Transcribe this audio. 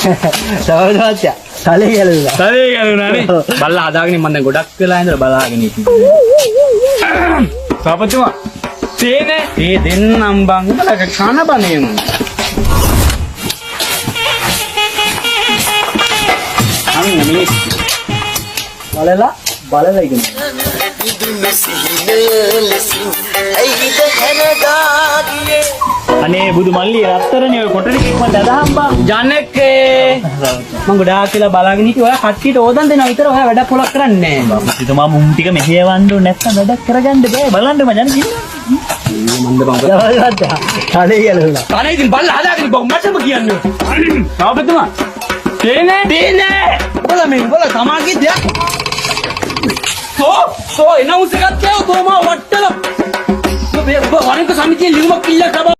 සමහරවිට තලේ ගැලුණා. තලේ ගැලුණානේ. බල්ලා හදාගෙන මම දැන් ගොඩක් වෙලා ඉඳලා බලාගෙන ඉන්නේ. සාපතුමා. තේනේ. ඒ දෙන්නම් බං උඹලක කන බණේම. අන්න මිනිස්. බලලා ඉගෙන. අනේ බුදු මල්ලි රත්තරනේ ඔය කොටන කික් මන් දදහම්බා ජනකේ මම ගොඩාක් කියලා බලාගෙන හිටියේ ඔයා කට්ටියට ඕදන් දෙනවා විතර ඔයා වැඩක් පොලක් කරන්නේ නැහැ බාප්පිතුමා මුම් ටික මෙහෙයවන්න ඕනේ නැත්තම් වැඩක් කරගන්න බෑ බලන්න මචං කිව්වා මන්ද බං කඩේ යනවා කඩේ ඉතින් බල්ලා හදාගෙන බං මටම කියන්නේ බාප්පිතුමා තේනේ බල සමාගී දෙයක් සෝ එනවුස් එකක් කියව කොහොම වට්ටල ඔබ වරික සමිතියේ ලියුමක් ඉල්ලලා